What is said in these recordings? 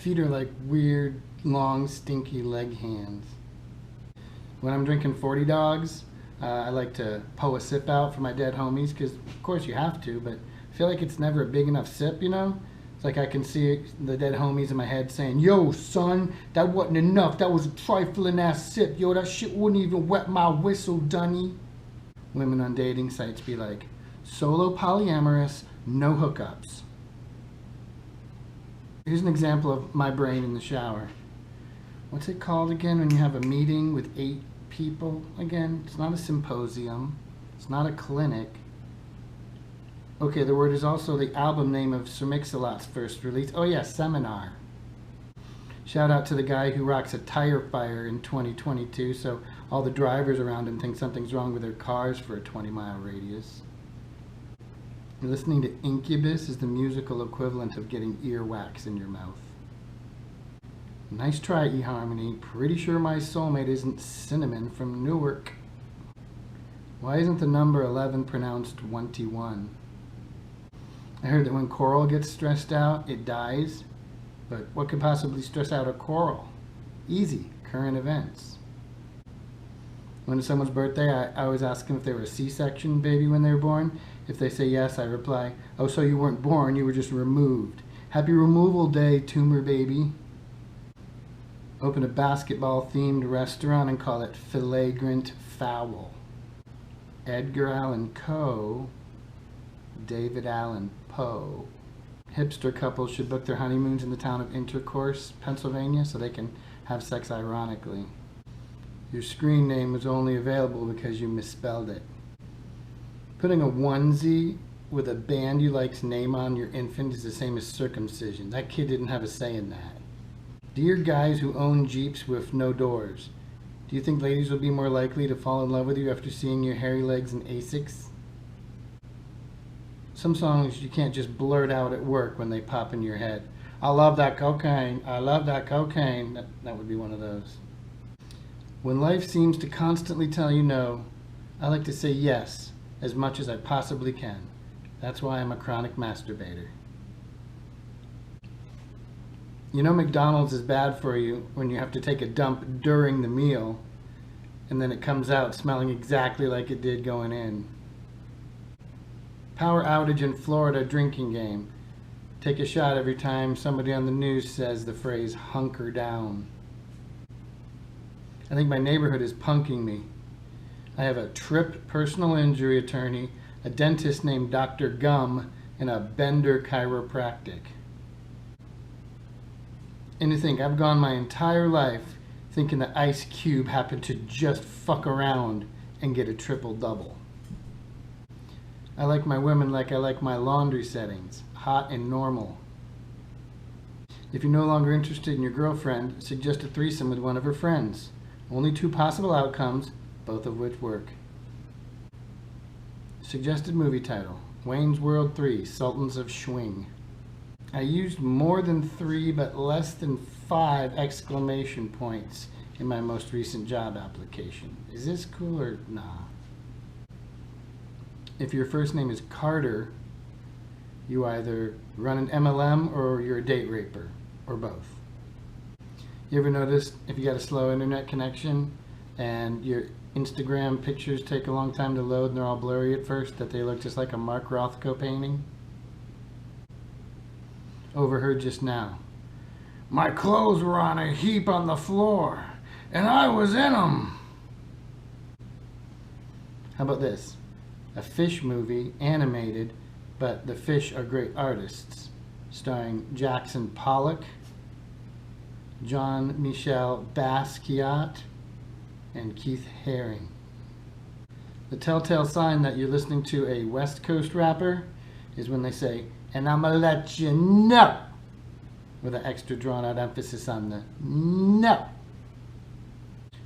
feet are like weird, long, stinky leg hands. When I'm drinking 40 dogs, I like to pull a sip out for my dead homies, because of course you have to, but I feel like it's never a big enough sip, you know? It's like I can see the dead homies in my head saying, "Yo, son, that wasn't enough. That was a trifling ass sip. Yo, that shit wouldn't even wet my whistle, dunny." Women on dating sites be like, "Solo polyamorous, no hookups." Here's an example of my brain in the shower. What's it called again when you have a meeting with 8 people? Again, it's not a symposium. It's not a clinic. Okay, the word is also the album name of Sir Mix-a-Lot's first release. Oh yeah, Seminar. Shout out to the guy who rocks a tire fire in 2022, so all the drivers around him think something's wrong with their cars for a 20-mile radius. Listening to Incubus is the musical equivalent of getting earwax in your mouth. Nice try, eHarmony. Pretty sure my soulmate isn't Cinnamon from Newark. Why isn't the number 11 pronounced 21? I heard that when coral gets stressed out, it dies. But what could possibly stress out a coral? Easy, current events. When it's someone's birthday, I always ask them if they were a C-section baby when they were born. If they say yes, I reply, "Oh, so you weren't born, you were just removed. Happy removal day, tumor baby." Open a basketball-themed restaurant and call it Flagrant Foul. Edgar Allan Coe, David Allan Poe. Hipster couples should book their honeymoons in the town of Intercourse, Pennsylvania, so they can have sex ironically. Your screen name was only available because you misspelled it. Putting a onesie with a band you like's name on your infant is the same as circumcision. That kid didn't have a say in that. Dear guys who own Jeeps with no doors, do you think ladies will be more likely to fall in love with you after seeing your hairy legs and Asics? Some songs you can't just blurt out at work when they pop in your head. "I love that cocaine. I love that cocaine." That would be one of those. When life seems to constantly tell you no, I like to say yes as much as I possibly can. That's why I'm a chronic masturbator. You know McDonald's is bad for you when you have to take a dump during the meal and then it comes out smelling exactly like it did going in. Power outage in Florida drinking game. Take a shot every time somebody on the news says the phrase "hunker down." I think my neighborhood is punking me. I have a Tripp personal injury attorney, a dentist named Dr. Gum, and a Bender chiropractic. And to think, I've gone my entire life thinking that Ice Cube happened to just fuck around and get a triple-double. I like my women like I like my laundry settings, hot and normal. If you're no longer interested in your girlfriend, suggest a threesome with one of her friends. Only 2 possible outcomes, both of which work. Suggested movie title, Wayne's World 3, Sultans of Schwing. I used more than 3 but less than 5 exclamation points in my most recent job application. Is this cool or nah? If your first name is Carter, you either run an MLM or you're a date raper, or both. You ever notice if you got a slow internet connection and your Instagram pictures take a long time to load and they're all blurry at first, that they look just like a Mark Rothko painting? Overheard just now. "My clothes were on a heap on the floor, and I was in them." How about this? A fish movie, animated, but the fish are great artists, starring Jackson Pollock, Jean-Michel Basquiat, and Keith Haring. The telltale sign that you're listening to a West Coast rapper is when they say, "and I'ma let you know," with an extra drawn out emphasis on the no.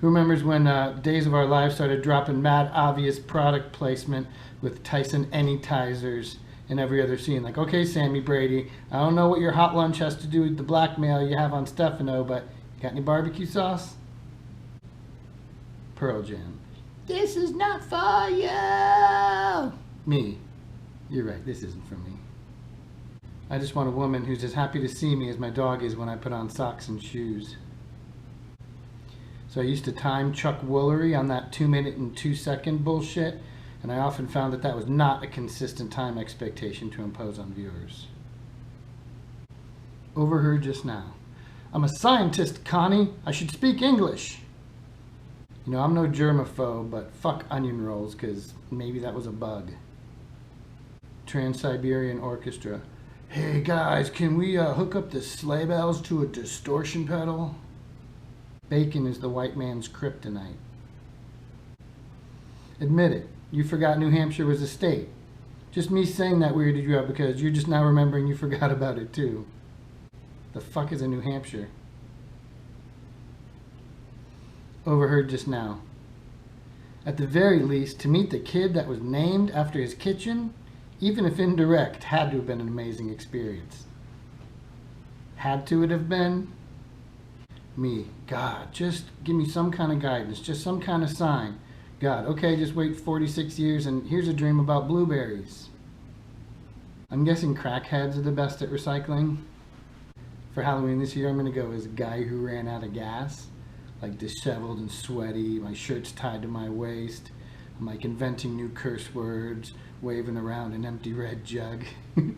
Who remembers when Days of Our Lives started dropping mad obvious product placement with Tyson Anytizers in every other scene? Like, "Okay, Sammy Brady, I don't know what your hot lunch has to do with the blackmail you have on Stefano, but you got any barbecue sauce?" Pearl Jam. "This is not for you." Me. You're right, this isn't for me. I just want a woman who's as happy to see me as my dog is when I put on socks and shoes. So I used to time Chuck Woolery on that 2-minute and 2-second bullshit, and I often found that that was not a consistent time expectation to impose on viewers. Overheard just now. I'm a scientist, Connie. I should speak English. You know, I'm no germaphobe, but fuck onion rolls, because maybe that was a bug. Trans-Siberian Orchestra. Hey guys, can we hook up the sleigh bells to a distortion pedal? Bacon is the white man's kryptonite. Admit it, you forgot New Hampshire was a state. Just me saying that weirded you out because you're just now remembering you forgot about it too. The fuck is a New Hampshire? Overheard just now. At the very least, to meet the kid that was named after his kitchen, even if indirect, had to have been an amazing experience. Had to it have been? Me, God, just give me some kind of guidance, just some kind of sign. God, okay, just wait 46 years and here's a dream about blueberries. I'm guessing crackheads are the best at recycling. For Halloween this year, I'm going to go as a guy who ran out of gas. Like disheveled and sweaty, my shirt's tied to my waist. I'm like inventing new curse words, waving around an empty red jug. I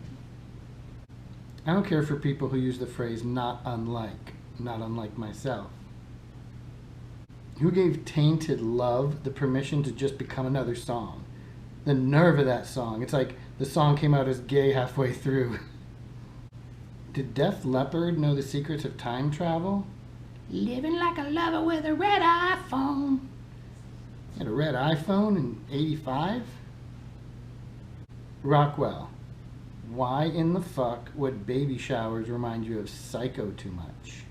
don't care for people who use the phrase not unlike myself. Who gave Tainted Love the permission to just become another song? The nerve of that song. It's like the song came out as gay halfway through. Did Def Leppard know the secrets of time travel? Living like a lover with a red iPhone. You had a red iPhone in '85? Rockwell. Why in the fuck would baby showers remind you of Psycho too much?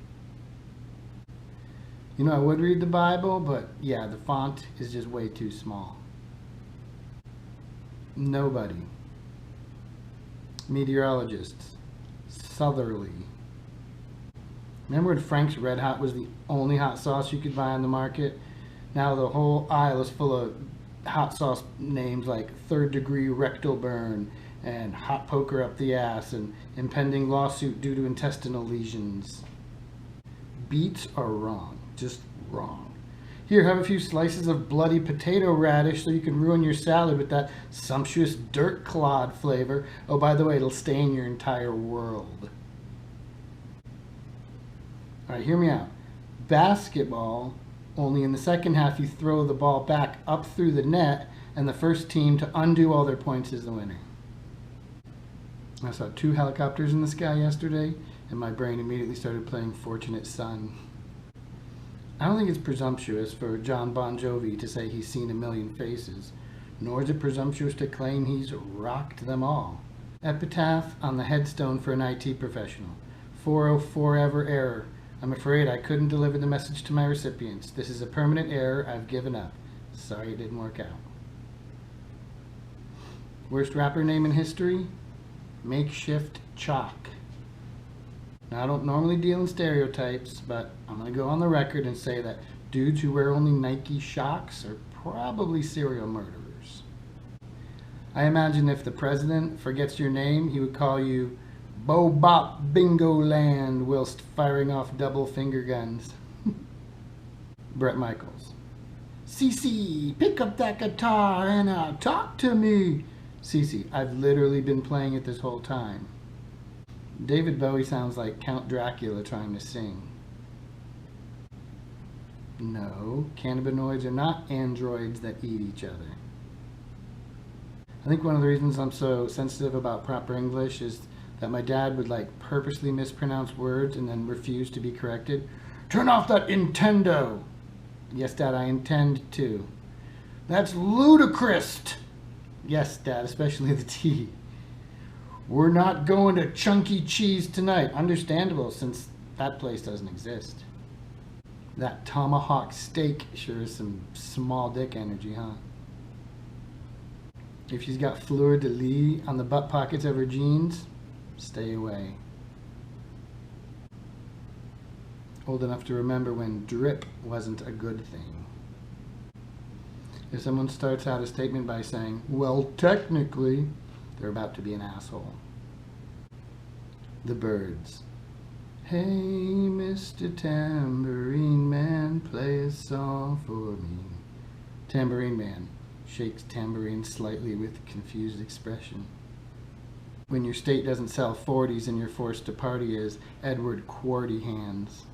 You know, I would read the Bible, but yeah, the font is just way too small. Nobody. Meteorologists. Southerly. Remember when Frank's Red Hot was the only hot sauce you could buy on the market? Now the whole aisle is full of hot sauce names like Third Degree Rectal Burn and Hot Poker Up the Ass and Impending Lawsuit Due to Intestinal Lesions. Beets are wrong. Just wrong. Here, have a few slices of bloody potato radish so you can ruin your salad with that sumptuous dirt clod flavor. Oh, by the way, it'll stain your entire world. All right, hear me out. Basketball, only in the second half you throw the ball back up through the net and the first team to undo all their points is the winner. I saw 2 helicopters in the sky yesterday and my brain immediately started playing Fortunate Son. I don't think it's presumptuous for John Bon Jovi to say he's seen a million faces, nor is it presumptuous to claim he's rocked them all. Epitaph on the headstone for an IT professional. 404 ever error. I'm afraid I couldn't deliver the message to my recipients. This is a permanent error. I've given up. Sorry it didn't work out. Worst rapper name in history? Makeshift Chalk. Now, I don't normally deal in stereotypes, but I'm going to go on the record and say that dudes who wear only Nike Shocks are probably serial murderers. I imagine if the president forgets your name, he would call you Bo Bop Bingo Land whilst firing off double finger guns. Bret Michaels. Cece, pick up that guitar and talk to me. Cece, I've literally been playing it this whole time. David Bowie sounds like Count Dracula trying to sing. No, cannabinoids are not androids that eat each other. I think one of the reasons I'm so sensitive about proper English is that my dad would like purposely mispronounce words and then refuse to be corrected. Turn off that Nintendo! Yes, Dad, I intend to. That's ludicrous! Yes, Dad, especially the T. We're not going to Chunky Cheese tonight. Understandable, since that place doesn't exist. That tomahawk steak sure is some small dick energy, huh? If she's got fleur-de-lis on the butt pockets of her jeans, stay away. Old enough to remember when drip wasn't a good thing. If someone starts out a statement by saying, well, technically, they're about to be an asshole. The birds. Hey, Mr. Tambourine Man, play a song for me. Tambourine Man shakes tambourine slightly with confused expression. When your state doesn't sell 40s and you're forced to party as Edward Quarty Hands.